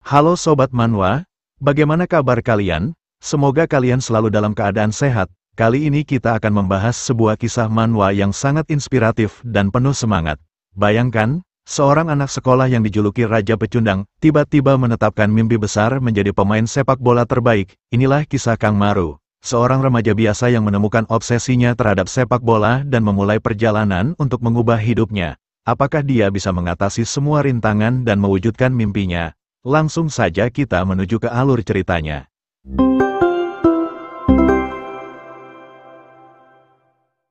Halo Sobat Manhwa, bagaimana kabar kalian? Semoga kalian selalu dalam keadaan sehat. Kali ini kita akan membahas sebuah kisah manhwa yang sangat inspiratif dan penuh semangat. Bayangkan, seorang anak sekolah yang dijuluki Raja Pecundang, tiba-tiba menetapkan mimpi besar menjadi pemain sepak bola terbaik. Inilah kisah Kang Maru, seorang remaja biasa yang menemukan obsesinya terhadap sepak bola dan memulai perjalanan untuk mengubah hidupnya. Apakah dia bisa mengatasi semua rintangan dan mewujudkan mimpinya? Langsung saja kita menuju ke alur ceritanya.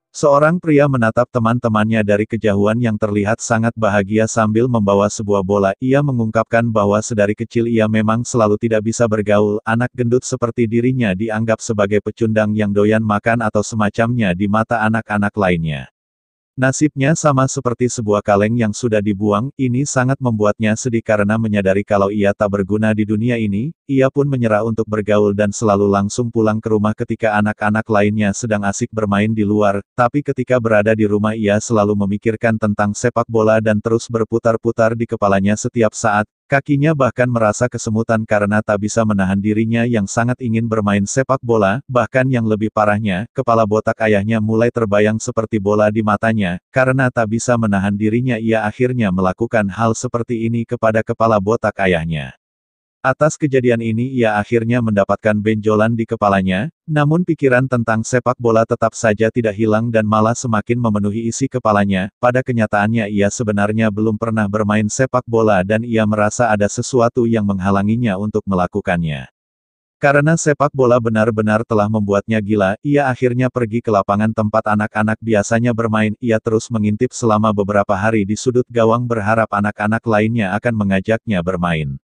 Seorang pria menatap teman-temannya dari kejauhan yang terlihat sangat bahagia sambil membawa sebuah bola. Ia mengungkapkan bahwa sedari kecil ia memang selalu tidak bisa bergaul. Anak gendut seperti dirinya dianggap sebagai pecundang yang doyan makan atau semacamnya di mata anak-anak lainnya. Nasibnya sama seperti sebuah kaleng yang sudah dibuang. Ini sangat membuatnya sedih karena menyadari kalau ia tak berguna di dunia ini. Ia pun menyerah untuk bergaul dan selalu langsung pulang ke rumah ketika anak-anak lainnya sedang asik bermain di luar. Tapi ketika berada di rumah ia selalu memikirkan tentang sepak bola dan terus berputar-putar di kepalanya setiap saat. Kakinya bahkan merasa kesemutan karena tak bisa menahan dirinya yang sangat ingin bermain sepak bola. Bahkan yang lebih parahnya, kepala botak ayahnya mulai terbayang seperti bola di matanya. Karena tak bisa menahan dirinya ia akhirnya melakukan hal seperti ini kepada kepala botak ayahnya. Atas kejadian ini ia akhirnya mendapatkan benjolan di kepalanya, namun pikiran tentang sepak bola tetap saja tidak hilang dan malah semakin memenuhi isi kepalanya. Pada kenyataannya ia sebenarnya belum pernah bermain sepak bola dan ia merasa ada sesuatu yang menghalanginya untuk melakukannya. Karena sepak bola benar-benar telah membuatnya gila, ia akhirnya pergi ke lapangan tempat anak-anak biasanya bermain. Ia terus mengintip selama beberapa hari di sudut gawang berharap anak-anak lainnya akan mengajaknya bermain.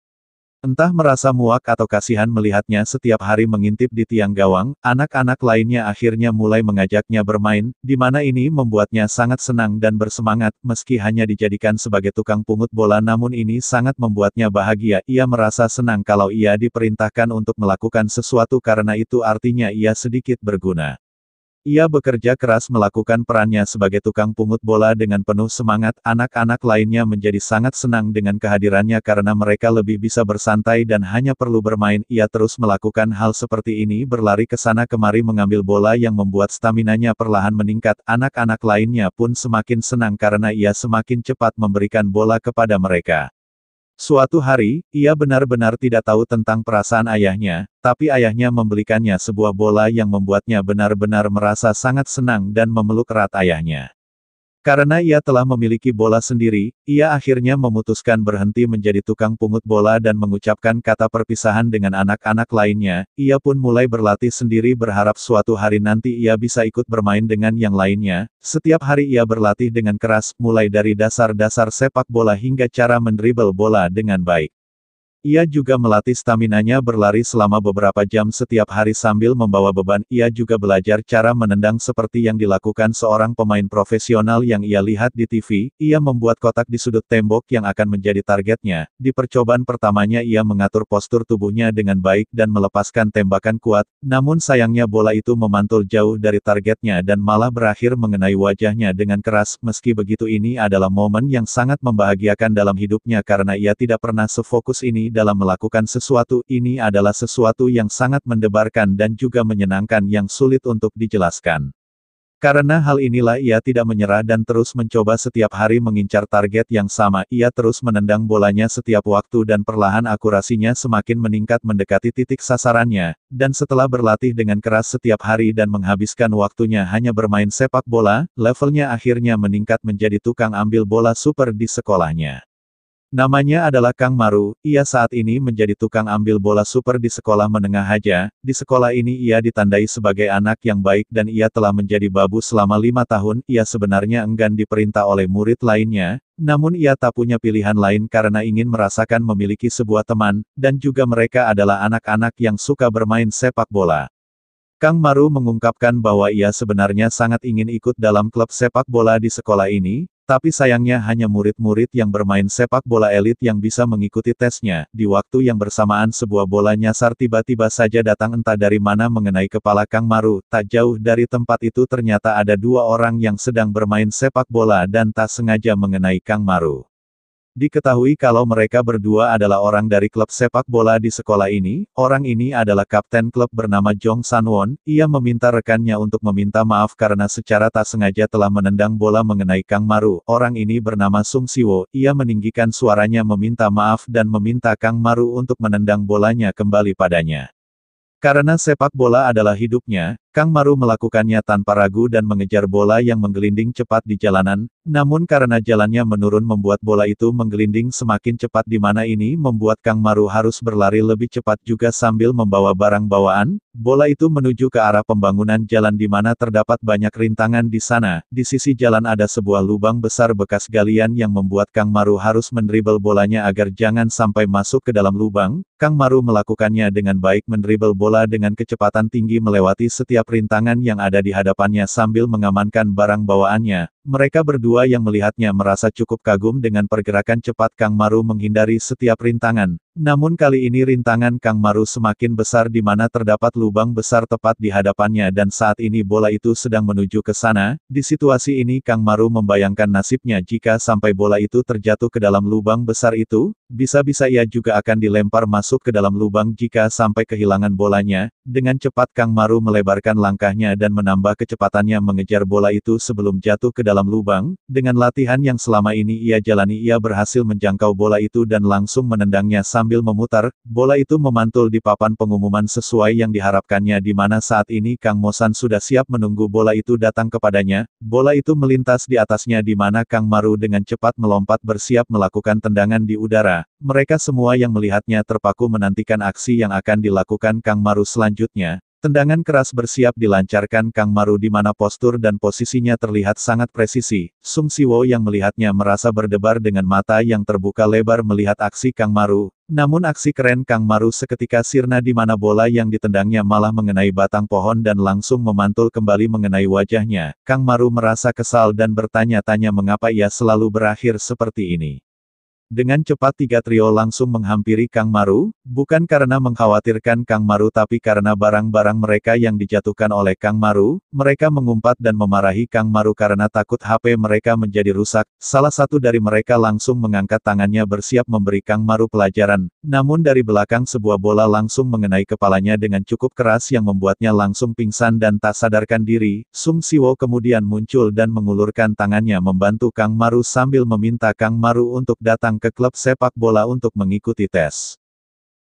Entah merasa muak atau kasihan melihatnya setiap hari mengintip di tiang gawang, anak-anak lainnya akhirnya mulai mengajaknya bermain, di mana ini membuatnya sangat senang dan bersemangat, meski hanya dijadikan sebagai tukang pungut bola namun ini sangat membuatnya bahagia. Ia merasa senang kalau ia diperintahkan untuk melakukan sesuatu karena itu artinya ia sedikit berguna. Ia bekerja keras melakukan perannya sebagai tukang pungut bola dengan penuh semangat. Anak-anak lainnya menjadi sangat senang dengan kehadirannya karena mereka lebih bisa bersantai dan hanya perlu bermain. Ia terus melakukan hal seperti ini, berlari ke sana kemari mengambil bola yang membuat staminanya perlahan meningkat. Anak-anak lainnya pun semakin senang karena ia semakin cepat memberikan bola kepada mereka. Suatu hari, ia benar-benar tidak tahu tentang perasaan ayahnya, tapi ayahnya membelikannya sebuah bola yang membuatnya benar-benar merasa sangat senang dan memeluk erat ayahnya. Karena ia telah memiliki bola sendiri, ia akhirnya memutuskan berhenti menjadi tukang pungut bola dan mengucapkan kata perpisahan dengan anak-anak lainnya. Ia pun mulai berlatih sendiri berharap suatu hari nanti ia bisa ikut bermain dengan yang lainnya. Setiap hari ia berlatih dengan keras, mulai dari dasar-dasar sepak bola hingga cara mendribel bola dengan baik. Ia juga melatih staminanya berlari selama beberapa jam setiap hari sambil membawa beban. Ia juga belajar cara menendang seperti yang dilakukan seorang pemain profesional yang ia lihat di TV. Ia membuat kotak di sudut tembok yang akan menjadi targetnya. Di percobaan pertamanya ia mengatur postur tubuhnya dengan baik dan melepaskan tembakan kuat. Namun sayangnya bola itu memantul jauh dari targetnya dan malah berakhir mengenai wajahnya dengan keras. Meski begitu ini adalah momen yang sangat membahagiakan dalam hidupnya karena ia tidak pernah sefokus ini dalam melakukan sesuatu. Ini adalah sesuatu yang sangat mendebarkan dan juga menyenangkan yang sulit untuk dijelaskan. Karena hal inilah ia tidak menyerah dan terus mencoba setiap hari mengincar target yang sama. Ia terus menendang bolanya setiap waktu dan perlahan akurasinya semakin meningkat mendekati titik sasarannya. Dan setelah berlatih dengan keras setiap hari dan menghabiskan waktunya hanya bermain sepak bola, levelnya akhirnya meningkat menjadi tukang ambil bola super di sekolahnya. Namanya adalah Kang Maru. Ia saat ini menjadi tukang ambil bola super di sekolah menengah Haja. Di sekolah ini ia ditandai sebagai anak yang baik dan ia telah menjadi babu selama 5 tahun. Ia sebenarnya enggan diperintah oleh murid lainnya, namun ia tak punya pilihan lain karena ingin merasakan memiliki sebuah teman, dan juga mereka adalah anak-anak yang suka bermain sepak bola. Kang Maru mengungkapkan bahwa ia sebenarnya sangat ingin ikut dalam klub sepak bola di sekolah ini, tapi sayangnya hanya murid-murid yang bermain sepak bola elit yang bisa mengikuti tesnya. Di waktu yang bersamaan sebuah bola nyasar tiba-tiba saja datang entah dari mana mengenai kepala Kang Maru. Tak jauh dari tempat itu ternyata ada 2 orang yang sedang bermain sepak bola dan tak sengaja mengenai Kang Maru. Diketahui kalau mereka berdua adalah orang dari klub sepak bola di sekolah ini, orang ini adalah kapten klub bernama Jong Sanwon, ia meminta rekannya untuk meminta maaf karena secara tak sengaja telah menendang bola mengenai Kang Maru. Orang ini bernama Sung Siwo, ia meninggikan suaranya meminta maaf dan meminta Kang Maru untuk menendang bolanya kembali padanya. Karena sepak bola adalah hidupnya, Kang Maru melakukannya tanpa ragu dan mengejar bola yang menggelinding cepat di jalanan, namun karena jalannya menurun membuat bola itu menggelinding semakin cepat di mana ini membuat Kang Maru harus berlari lebih cepat juga sambil membawa barang bawaan, bola itu menuju ke arah pembangunan jalan di mana terdapat banyak rintangan di sana, di sisi jalan ada sebuah lubang besar bekas galian yang membuat Kang Maru harus mendribel bolanya agar jangan sampai masuk ke dalam lubang. Kang Maru melakukannya dengan baik mendribel bola dengan kecepatan tinggi melewati setiap rintangan yang ada di hadapannya sambil mengamankan barang bawaannya. Mereka berdua yang melihatnya merasa cukup kagum dengan pergerakan cepat Kang Maru menghindari setiap rintangan. Namun kali ini rintangan Kang Maru semakin besar di mana terdapat lubang besar tepat di hadapannya dan saat ini bola itu sedang menuju ke sana. Di situasi ini Kang Maru membayangkan nasibnya jika sampai bola itu terjatuh ke dalam lubang besar itu, bisa-bisa ia juga akan dilempar masuk ke dalam lubang jika sampai kehilangan bolanya. Dengan cepat Kang Maru melebarkan langkahnya dan menambah kecepatannya mengejar bola itu sebelum jatuh ke dalam lubang. Dengan latihan yang selama ini ia jalani ia berhasil menjangkau bola itu dan langsung menendangnya sambil memutar, bola itu memantul di papan pengumuman sesuai yang diharapkannya di mana saat ini Kang Mosan sudah siap menunggu bola itu datang kepadanya. Bola itu melintas di atasnya di mana Kang Maru dengan cepat melompat bersiap melakukan tendangan di udara. Mereka semua yang melihatnya terpaku menantikan aksi yang akan dilakukan Kang Maru selanjutnya. Tendangan keras bersiap dilancarkan Kang Maru di mana postur dan posisinya terlihat sangat presisi. Sung Siwo yang melihatnya merasa berdebar dengan mata yang terbuka lebar melihat aksi Kang Maru. Namun aksi keren Kang Maru seketika sirna di mana bola yang ditendangnya malah mengenai batang pohon dan langsung memantul kembali mengenai wajahnya. Kang Maru merasa kesal dan bertanya-tanya mengapa ia selalu berakhir seperti ini. Dengan cepat tiga trio langsung menghampiri Kang Maru, bukan karena mengkhawatirkan Kang Maru tapi karena barang-barang mereka yang dijatuhkan oleh Kang Maru, mereka mengumpat dan memarahi Kang Maru karena takut HP mereka menjadi rusak. Salah satu dari mereka langsung mengangkat tangannya bersiap memberi Kang Maru pelajaran, namun dari belakang sebuah bola langsung mengenai kepalanya dengan cukup keras yang membuatnya langsung pingsan dan tak sadarkan diri. Sung Siwo kemudian muncul dan mengulurkan tangannya membantu Kang Maru sambil meminta Kang Maru untuk datang ke klub sepak bola untuk mengikuti tes.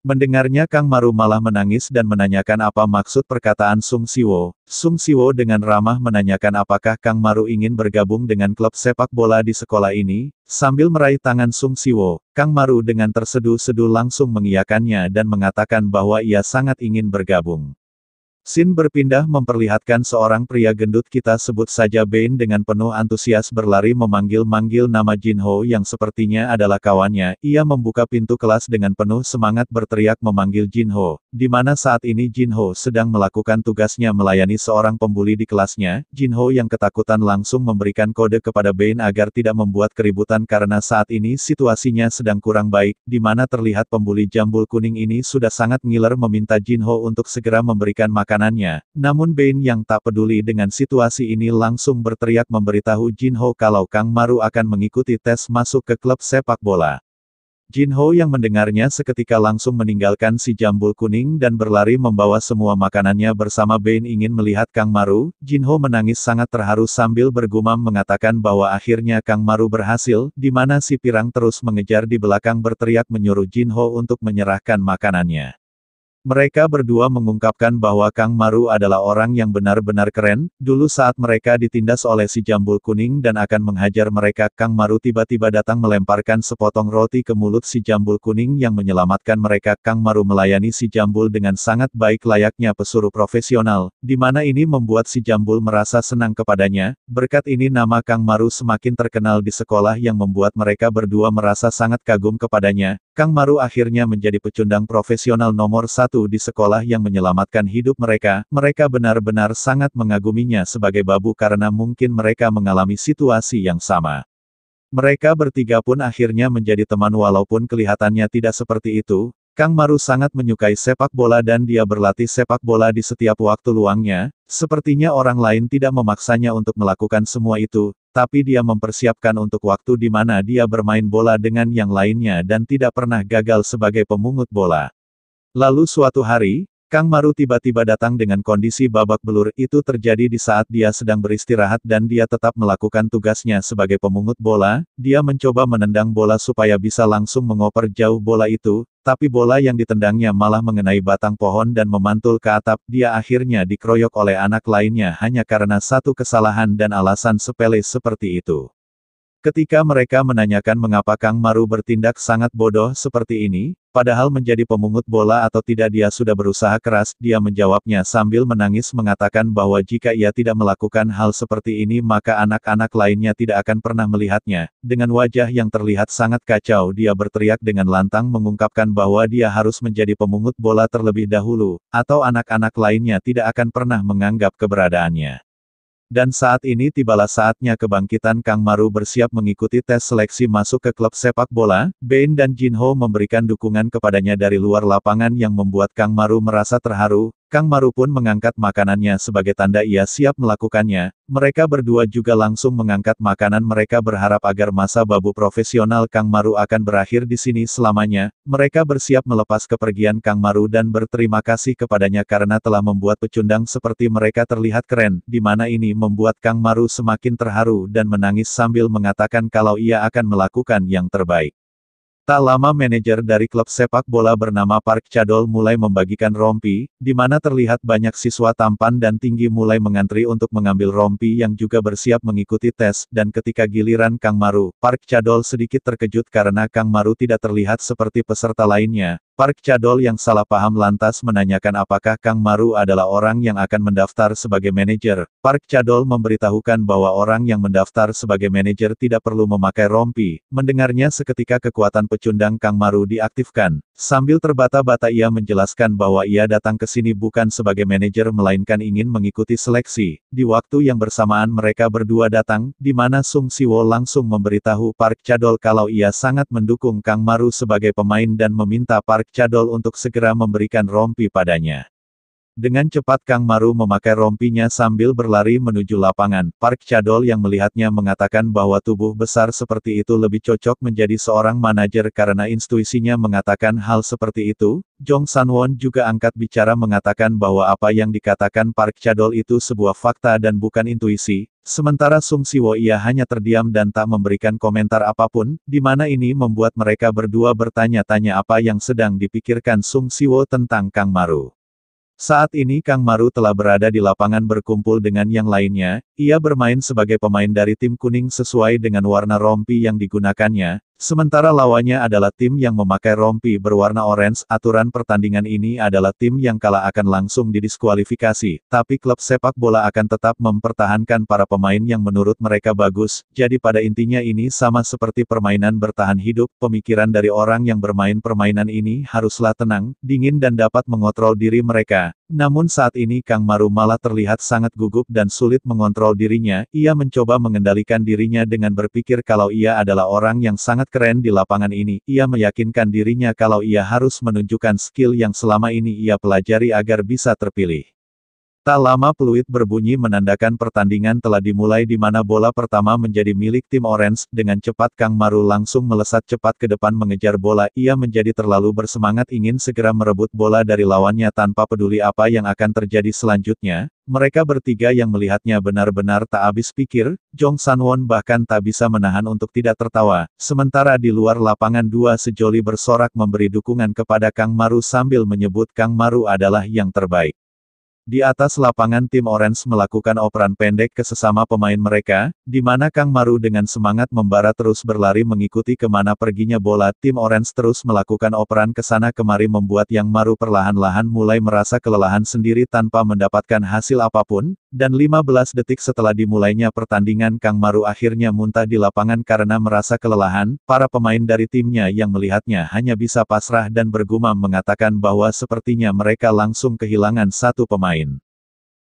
Mendengarnya Kang Maru malah menangis dan menanyakan apa maksud perkataan Sung Siwo. Sung Siwo dengan ramah menanyakan apakah Kang Maru ingin bergabung dengan klub sepak bola di sekolah ini. Sambil meraih tangan Sung Siwo, Kang Maru dengan terseduh-seduh langsung mengiyakannya dan mengatakan bahwa ia sangat ingin bergabung. Scene berpindah memperlihatkan seorang pria gendut kita sebut saja Bain dengan penuh antusias berlari memanggil-manggil nama Jinho yang sepertinya adalah kawannya. Ia membuka pintu kelas dengan penuh semangat berteriak memanggil Jinho, di mana saat ini Jinho sedang melakukan tugasnya melayani seorang pembuli di kelasnya. Jinho yang ketakutan langsung memberikan kode kepada Bain agar tidak membuat keributan karena saat ini situasinya sedang kurang baik, di mana terlihat pembuli jambul kuning ini sudah sangat ngiler meminta Jinho untuk segera memberikan makan. Namun Bain yang tak peduli dengan situasi ini langsung berteriak memberitahu Jinho kalau Kang Maru akan mengikuti tes masuk ke klub sepak bola. Jinho yang mendengarnya seketika langsung meninggalkan si jambul kuning dan berlari membawa semua makanannya bersama Bain ingin melihat Kang Maru. Jinho menangis sangat terharu sambil bergumam mengatakan bahwa akhirnya Kang Maru berhasil, di mana si pirang terus mengejar di belakang berteriak menyuruh Jinho untuk menyerahkan makanannya. Mereka berdua mengungkapkan bahwa Kang Maru adalah orang yang benar-benar keren. Dulu saat mereka ditindas oleh si jambul kuning dan akan menghajar mereka, Kang Maru tiba-tiba datang melemparkan sepotong roti ke mulut si jambul kuning yang menyelamatkan mereka. Kang Maru melayani si jambul dengan sangat baik layaknya pesuruh profesional, di mana ini membuat si jambul merasa senang kepadanya. Berkat ini nama Kang Maru semakin terkenal di sekolah yang membuat mereka berdua merasa sangat kagum kepadanya. Kang Maru akhirnya menjadi pecundang profesional nomor 1 di sekolah yang menyelamatkan hidup mereka. Mereka benar-benar sangat mengaguminya sebagai babu karena mungkin mereka mengalami situasi yang sama. Mereka bertiga pun akhirnya menjadi teman walaupun kelihatannya tidak seperti itu. Kang Maru sangat menyukai sepak bola dan dia berlatih sepak bola di setiap waktu luangnya. Sepertinya orang lain tidak memaksanya untuk melakukan semua itu, tapi dia mempersiapkan untuk waktu di mana dia bermain bola dengan yang lainnya dan tidak pernah gagal sebagai pemungut bola. Lalu suatu hari, Kang Maru tiba-tiba datang dengan kondisi babak belur. Itu terjadi di saat dia sedang beristirahat dan dia tetap melakukan tugasnya sebagai pemungut bola. Dia mencoba menendang bola supaya bisa langsung mengoper jauh bola itu, tapi bola yang ditendangnya malah mengenai batang pohon dan memantul ke atap. Dia akhirnya dikeroyok oleh anak lainnya hanya karena satu kesalahan dan alasan sepele seperti itu. Ketika mereka menanyakan mengapa Kang Maru bertindak sangat bodoh seperti ini, padahal menjadi pemungut bola atau tidak dia sudah berusaha keras, dia menjawabnya sambil menangis mengatakan bahwa jika ia tidak melakukan hal seperti ini maka anak-anak lainnya tidak akan pernah melihatnya. Dengan wajah yang terlihat sangat kacau dia berteriak dengan lantang mengungkapkan bahwa dia harus menjadi pemungut bola terlebih dahulu, atau anak-anak lainnya tidak akan pernah menganggap keberadaannya. Dan saat ini tibalah saatnya kebangkitan Kang Maru bersiap mengikuti tes seleksi masuk ke klub sepak bola. Bain dan Jinho memberikan dukungan kepadanya dari luar lapangan yang membuat Kang Maru merasa terharu. Kang Maru pun mengangkat makanannya sebagai tanda ia siap melakukannya. Mereka berdua juga langsung mengangkat makanan mereka berharap agar masa babu profesional Kang Maru akan berakhir di sini selamanya. Mereka bersiap melepas kepergian Kang Maru dan berterima kasih kepadanya karena telah membuat pecundang seperti mereka terlihat keren, di mana ini membuat Kang Maru semakin terharu dan menangis sambil mengatakan kalau ia akan melakukan yang terbaik. Tak lama manajer dari klub sepak bola bernama Park Chadol mulai membagikan rompi, di mana terlihat banyak siswa tampan dan tinggi mulai mengantri untuk mengambil rompi yang juga bersiap mengikuti tes, dan ketika giliran Kang Maru, Park Chadol sedikit terkejut karena Kang Maru tidak terlihat seperti peserta lainnya. Park Chadol yang salah paham lantas menanyakan apakah Kang Maru adalah orang yang akan mendaftar sebagai manajer. Park Chadol memberitahukan bahwa orang yang mendaftar sebagai manajer tidak perlu memakai rompi. Mendengarnya seketika kekuatan pecundang Kang Maru diaktifkan. Sambil terbata-bata ia menjelaskan bahwa ia datang ke sini bukan sebagai manajer melainkan ingin mengikuti seleksi. Di waktu yang bersamaan mereka berdua datang, di mana Sung Siwo langsung memberitahu Park Chadol kalau ia sangat mendukung Kang Maru sebagai pemain dan meminta Park Chadol untuk segera memberikan rompi padanya. Dengan cepat Kang Maru memakai rompinya sambil berlari menuju lapangan. Park Chadol yang melihatnya mengatakan bahwa tubuh besar seperti itu lebih cocok menjadi seorang manajer karena intuisinya mengatakan hal seperti itu. Jong Sanwon juga angkat bicara mengatakan bahwa apa yang dikatakan Park Chadol itu sebuah fakta dan bukan intuisi. Sementara Sung Siwo ia hanya terdiam dan tak memberikan komentar apapun, di mana ini membuat mereka berdua bertanya-tanya apa yang sedang dipikirkan Sung Siwo tentang Kang Maru. Saat ini Kang Maru telah berada di lapangan berkumpul dengan yang lainnya, ia bermain sebagai pemain dari tim kuning sesuai dengan warna rompi yang digunakannya, sementara lawannya adalah tim yang memakai rompi berwarna orange. Aturan pertandingan ini adalah tim yang kalah akan langsung didiskualifikasi, tapi klub sepak bola akan tetap mempertahankan para pemain yang menurut mereka bagus, jadi pada intinya ini sama seperti permainan bertahan hidup. Pemikiran dari orang yang bermain permainan ini haruslah tenang, dingin dan dapat mengontrol diri mereka. Namun saat ini Kang Maru malah terlihat sangat gugup dan sulit mengontrol dirinya. Ia mencoba mengendalikan dirinya dengan berpikir kalau ia adalah orang yang sangat keren di lapangan ini. Ia meyakinkan dirinya kalau ia harus menunjukkan skill yang selama ini ia pelajari agar bisa terpilih. Tak lama peluit berbunyi menandakan pertandingan telah dimulai di mana bola pertama menjadi milik tim Orange. Dengan cepat Kang Maru langsung melesat cepat ke depan mengejar bola. Ia menjadi terlalu bersemangat ingin segera merebut bola dari lawannya tanpa peduli apa yang akan terjadi selanjutnya. Mereka bertiga yang melihatnya benar-benar tak habis pikir. Jong Sanwon bahkan tak bisa menahan untuk tidak tertawa. Sementara di luar lapangan dua sejoli bersorak memberi dukungan kepada Kang Maru sambil menyebut Kang Maru adalah yang terbaik. Di atas lapangan tim Orange melakukan operan pendek ke sesama pemain mereka, di mana Kang Maru dengan semangat membara terus berlari mengikuti kemana perginya bola. Tim Orange terus melakukan operan ke sana kemari membuat Yang Maru perlahan-lahan mulai merasa kelelahan sendiri tanpa mendapatkan hasil apapun, dan 15 detik setelah dimulainya pertandingan Kang Maru akhirnya muntah di lapangan karena merasa kelelahan. Para pemain dari timnya yang melihatnya hanya bisa pasrah dan bergumam mengatakan bahwa sepertinya mereka langsung kehilangan satu pemain.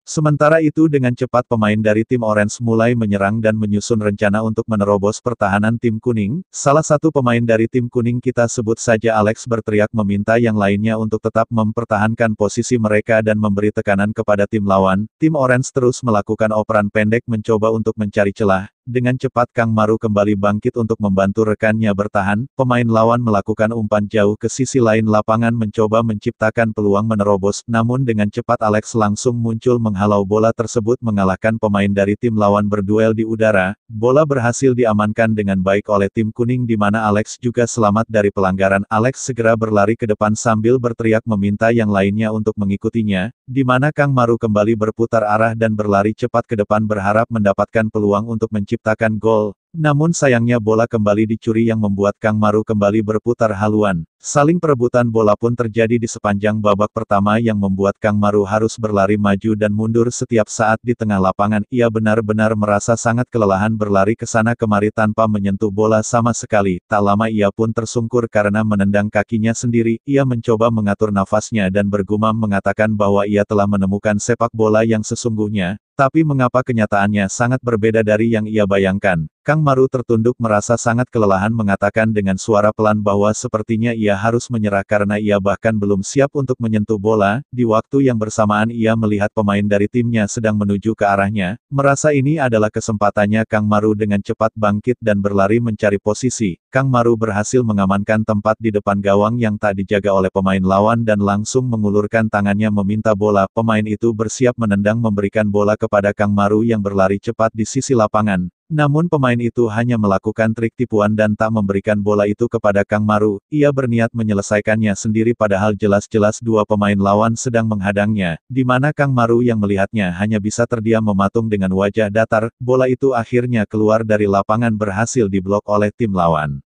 Sementara itu dengan cepat pemain dari tim Orange mulai menyerang dan menyusun rencana untuk menerobos pertahanan tim kuning. Salah satu pemain dari tim kuning kita sebut saja Alex berteriak meminta yang lainnya untuk tetap mempertahankan posisi mereka dan memberi tekanan kepada tim lawan. Tim Orange terus melakukan operan pendek mencoba untuk mencari celah. dengan cepat Kang Maru kembali bangkit untuk membantu rekannya bertahan, pemain lawan melakukan umpan jauh ke sisi lain lapangan mencoba menciptakan peluang menerobos, namun dengan cepat Alex langsung muncul menghalau bola tersebut mengalahkan pemain dari tim lawan berduel di udara, bola berhasil diamankan dengan baik oleh tim kuning di mana Alex juga selamat dari pelanggaran. Alex segera berlari ke depan sambil berteriak meminta yang lainnya untuk mengikutinya, di mana Kang Maru kembali berputar arah dan berlari cepat ke depan berharap mendapatkan peluang untuk menciptakan gol. Namun sayangnya bola kembali dicuri yang membuat Kang Maru kembali berputar haluan. Saling perebutan bola pun terjadi di sepanjang babak pertama yang membuat Kang Maru harus berlari maju dan mundur setiap saat di tengah lapangan. Ia benar-benar merasa sangat kelelahan berlari ke sana kemari tanpa menyentuh bola sama sekali. Tak lama ia pun tersungkur karena menendang kakinya sendiri. Ia mencoba mengatur nafasnya dan bergumam mengatakan bahwa ia telah menemukan sepak bola yang sesungguhnya. Tapi mengapa kenyataannya sangat berbeda dari yang ia bayangkan? Kang Maru tertunduk merasa sangat kelelahan mengatakan dengan suara pelan bahwa sepertinya ia harus menyerah karena ia bahkan belum siap untuk menyentuh bola. Di waktu yang bersamaan ia melihat pemain dari timnya sedang menuju ke arahnya. Merasa ini adalah kesempatannya Kang Maru dengan cepat bangkit dan berlari mencari posisi. Kang Maru berhasil mengamankan tempat di depan gawang yang tak dijaga oleh pemain lawan dan langsung mengulurkan tangannya meminta bola. Pemain itu bersiap menendang memberikan bola kepada Kang Maru yang berlari cepat di sisi lapangan. Namun pemain itu hanya melakukan trik tipuan dan tak memberikan bola itu kepada Kang Maru. Ia berniat menyelesaikannya sendiri padahal jelas-jelas dua pemain lawan sedang menghadangnya, di mana Kang Maru yang melihatnya hanya bisa terdiam mematung dengan wajah datar. Bola itu akhirnya keluar dari lapangan berhasil diblok oleh tim lawan.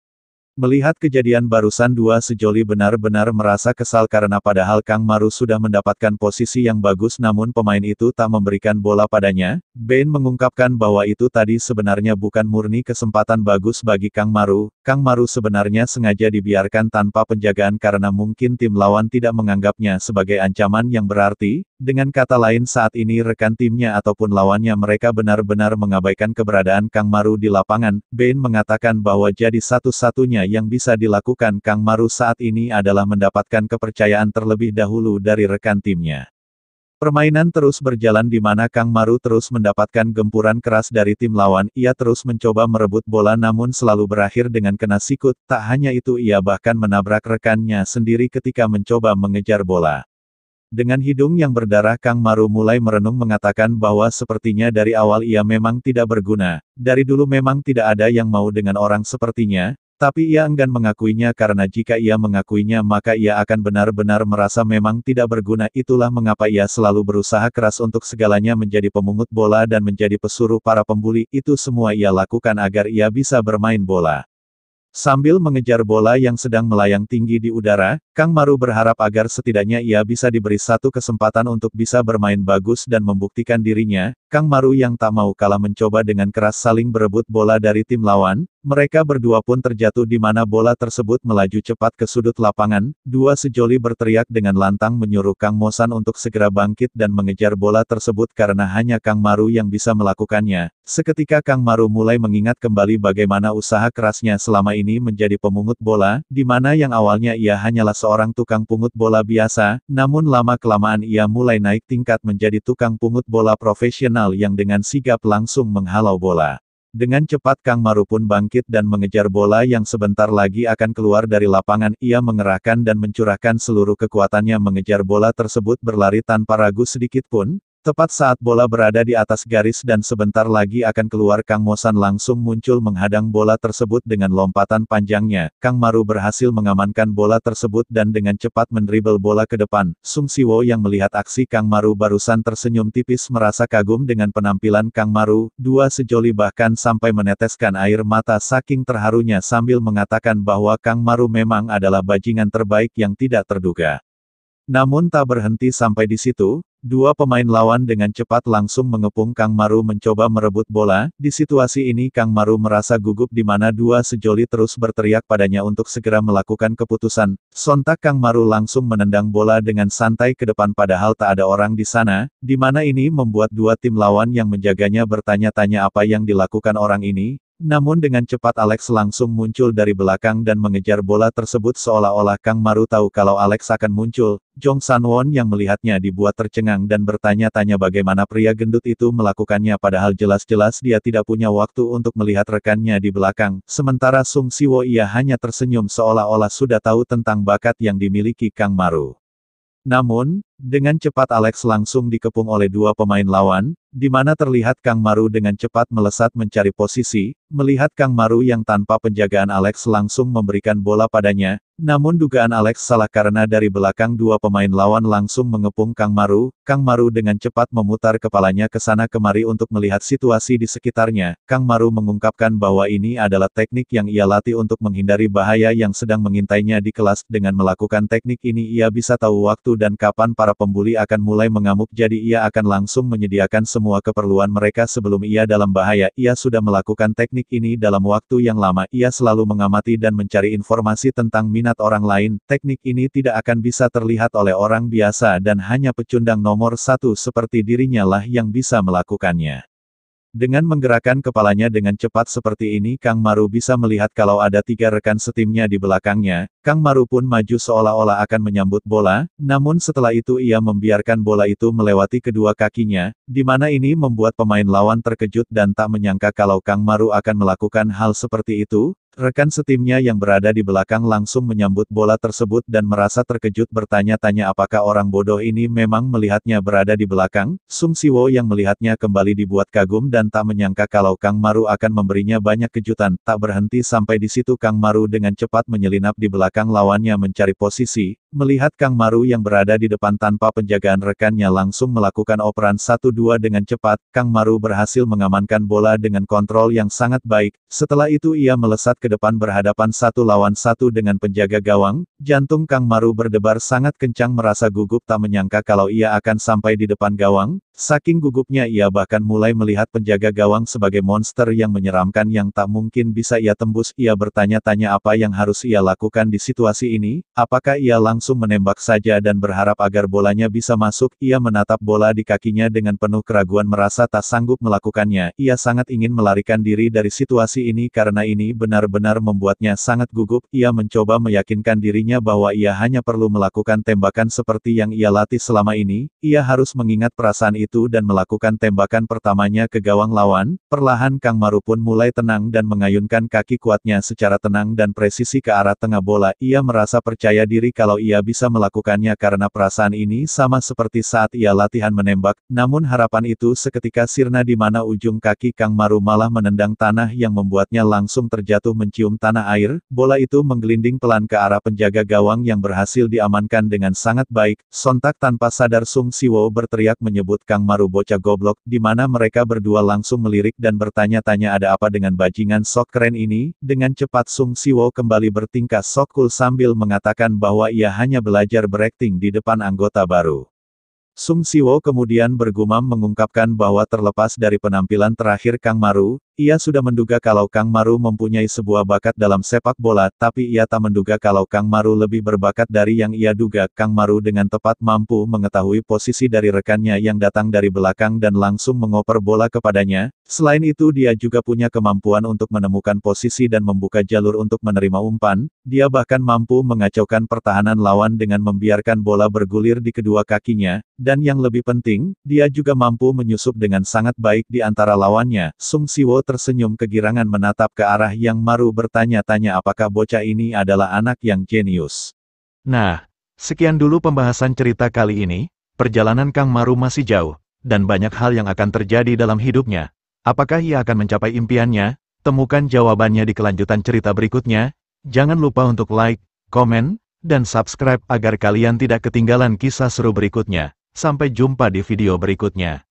Melihat kejadian barusan dua sejoli benar-benar merasa kesal karena padahal Kang Maru sudah mendapatkan posisi yang bagus namun pemain itu tak memberikan bola padanya. Ben mengungkapkan bahwa itu tadi sebenarnya bukan murni kesempatan bagus bagi Kang Maru. Kang Maru sebenarnya sengaja dibiarkan tanpa penjagaan karena mungkin tim lawan tidak menganggapnya sebagai ancaman yang berarti. Dengan kata lain saat ini rekan timnya ataupun lawannya mereka benar-benar mengabaikan keberadaan Kang Maru di lapangan. Ben mengatakan bahwa jadi satu-satunya yang bisa dilakukan Kang Maru saat ini adalah mendapatkan kepercayaan terlebih dahulu dari rekan timnya. Permainan terus berjalan di mana Kang Maru terus mendapatkan gempuran keras dari tim lawan. Ia terus mencoba merebut bola namun selalu berakhir dengan kena sikut. Tak hanya itu ia bahkan menabrak rekannya sendiri ketika mencoba mengejar bola. Dengan hidung yang berdarah Kang Maru mulai merenung mengatakan bahwa sepertinya dari awal ia memang tidak berguna. Dari dulu memang tidak ada yang mau dengan orang sepertinya. Tapi ia enggan mengakuinya karena jika ia mengakuinya maka ia akan benar-benar merasa memang tidak berguna. Itulah mengapa ia selalu berusaha keras untuk segalanya menjadi pemungut bola dan menjadi pesuruh para pembuli. Itu semua ia lakukan agar ia bisa bermain bola. Sambil mengejar bola yang sedang melayang tinggi di udara, Kang Maru berharap agar setidaknya ia bisa diberi satu kesempatan untuk bisa bermain bagus dan membuktikan dirinya. Kang Maru yang tak mau kalah mencoba dengan keras saling berebut bola dari tim lawan. Mereka berdua pun terjatuh di mana bola tersebut melaju cepat ke sudut lapangan. Dua sejoli berteriak dengan lantang menyuruh Kang Mosan untuk segera bangkit dan mengejar bola tersebut karena hanya Kang Maru yang bisa melakukannya. Seketika Kang Maru mulai mengingat kembali bagaimana usaha kerasnya selama ini menjadi pemungut bola, di mana yang awalnya ia hanyalah seorang tukang pungut bola biasa, namun lama-kelamaan ia mulai naik tingkat menjadi tukang pungut bola profesional yang dengan sigap langsung menghalau bola. Dengan cepat Kang Maru pun bangkit dan mengejar bola yang sebentar lagi akan keluar dari lapangan. Ia mengerahkan dan mencurahkan seluruh kekuatannya mengejar bola tersebut berlari tanpa ragu sedikit pun. Tepat saat bola berada di atas garis dan sebentar lagi akan keluar Kang Mosan langsung muncul menghadang bola tersebut dengan lompatan panjangnya. Kang Maru berhasil mengamankan bola tersebut dan dengan cepat mendribel bola ke depan. Sung Siwo yang melihat aksi Kang Maru barusan tersenyum tipis merasa kagum dengan penampilan Kang Maru. Dua sejoli bahkan sampai meneteskan air mata saking terharunya sambil mengatakan bahwa Kang Maru memang adalah bajingan terbaik yang tidak terduga. Namun tak berhenti sampai di situ, dua pemain lawan dengan cepat langsung mengepung Kang Maru mencoba merebut bola. Di situasi ini Kang Maru merasa gugup di mana dua sejoli terus berteriak padanya untuk segera melakukan keputusan. Sontak Kang Maru langsung menendang bola dengan santai ke depan padahal tak ada orang di sana, di mana ini membuat dua tim lawan yang menjaganya bertanya-tanya apa yang dilakukan orang ini. Namun dengan cepat Alex langsung muncul dari belakang dan mengejar bola tersebut seolah-olah Kang Maru tahu kalau Alex akan muncul. Jong Sanwon yang melihatnya dibuat tercengang dan bertanya-tanya bagaimana pria gendut itu melakukannya padahal jelas-jelas dia tidak punya waktu untuk melihat rekannya di belakang. Sementara Sung Siwo ia hanya tersenyum seolah-olah sudah tahu tentang bakat yang dimiliki Kang Maru. Namun, dengan cepat Alex langsung dikepung oleh dua pemain lawan, di mana terlihat Kang Maru dengan cepat melesat mencari posisi, melihat Kang Maru yang tanpa penjagaan Alex langsung memberikan bola padanya, namun dugaan Alex salah karena dari belakang dua pemain lawan langsung mengepung Kang Maru dengan cepat memutar kepalanya ke sana kemari untuk melihat situasi di sekitarnya. Kang Maru mengungkapkan bahwa ini adalah teknik yang ia latih untuk menghindari bahaya yang sedang mengintainya di kelas. Dengan melakukan teknik ini ia bisa tahu waktu dan kapan para pembuli akan mulai mengamuk, jadi ia akan langsung menyediakan semua keperluan mereka sebelum ia dalam bahaya. Ia sudah melakukan teknik ini dalam waktu yang lama, ia selalu mengamati dan mencari informasi tentang minat orang lain. Teknik ini tidak akan bisa terlihat oleh orang biasa dan hanya pecundang nomor satu seperti dirinya lah yang bisa melakukannya. Dengan menggerakkan kepalanya dengan cepat seperti ini Kang Maru bisa melihat kalau ada tiga rekan setimnya di belakangnya. Kang Maru pun maju seolah-olah akan menyambut bola, namun setelah itu ia membiarkan bola itu melewati kedua kakinya, di mana ini membuat pemain lawan terkejut dan tak menyangka kalau Kang Maru akan melakukan hal seperti itu. Rekan setimnya yang berada di belakang langsung menyambut bola tersebut dan merasa terkejut bertanya-tanya apakah orang bodoh ini memang melihatnya berada di belakang. Sung Siwo yang melihatnya kembali dibuat kagum dan tak menyangka kalau Kang Maru akan memberinya banyak kejutan. Tak berhenti sampai di situ Kang Maru dengan cepat menyelinap di belakang lawannya mencari posisi. Melihat Kang Maru yang berada di depan tanpa penjagaan rekannya langsung melakukan operan 1-2 dengan cepat, Kang Maru berhasil mengamankan bola dengan kontrol yang sangat baik. Setelah itu ia melesat ke depan berhadapan 1 lawan 1 dengan penjaga gawang. Jantung Kang Maru berdebar sangat kencang merasa gugup tak menyangka kalau ia akan sampai di depan gawang. Saking gugupnya ia bahkan mulai melihat penjaga gawang sebagai monster yang menyeramkan yang tak mungkin bisa ia tembus. Ia bertanya-tanya apa yang harus ia lakukan di situasi ini. Apakah ia langsung menembak saja dan berharap agar bolanya bisa masuk? Ia menatap bola di kakinya dengan penuh keraguan merasa tak sanggup melakukannya. Ia sangat ingin melarikan diri dari situasi ini karena ini benar-benar membuatnya sangat gugup. Ia mencoba meyakinkan dirinya bahwa ia hanya perlu melakukan tembakan seperti yang ia latih selama ini. Ia harus mengingat perasaan itu dan melakukan tembakan pertamanya ke gawang lawan. Perlahan Kang Maru pun mulai tenang dan mengayunkan kaki kuatnya secara tenang dan presisi ke arah tengah bola. Ia merasa percaya diri kalau ia bisa melakukannya karena perasaan ini sama seperti saat ia latihan menembak. Namun harapan itu seketika sirna di mana ujung kaki Kang Maru malah menendang tanah yang membuatnya langsung terjatuh mencium tanah air. Bola itu menggelinding pelan ke arah penjaga gawang yang berhasil diamankan dengan sangat baik. Sontak tanpa sadar Sung Siwo berteriak menyebut Kang Maru bocah goblok, di mana mereka berdua langsung melirik dan bertanya-tanya ada apa dengan bajingan sok keren ini. Dengan cepat Sung Siwo kembali bertingkah sok cool sambil mengatakan bahwa ia hanya belajar berakting di depan anggota baru. Sung Siwo kemudian bergumam mengungkapkan bahwa terlepas dari penampilan terakhir Kang Maru, ia sudah menduga kalau Kang Maru mempunyai sebuah bakat dalam sepak bola, tapi ia tak menduga kalau Kang Maru lebih berbakat dari yang ia duga. Kang Maru dengan tepat mampu mengetahui posisi dari rekannya yang datang dari belakang dan langsung mengoper bola kepadanya. Selain itu dia juga punya kemampuan untuk menemukan posisi dan membuka jalur untuk menerima umpan. Dia bahkan mampu mengacaukan pertahanan lawan dengan membiarkan bola bergulir di kedua kakinya. Dan yang lebih penting, dia juga mampu menyusup dengan sangat baik di antara lawannya. Sung Siwo tersenyum kegirangan menatap ke arah Yang Maru bertanya-tanya apakah bocah ini adalah anak yang jenius. Nah, sekian dulu pembahasan cerita kali ini. Perjalanan Kang Maru masih jauh, dan banyak hal yang akan terjadi dalam hidupnya. Apakah ia akan mencapai impiannya? Temukan jawabannya di kelanjutan cerita berikutnya. Jangan lupa untuk like, komen, dan subscribe agar kalian tidak ketinggalan kisah seru berikutnya. Sampai jumpa di video berikutnya.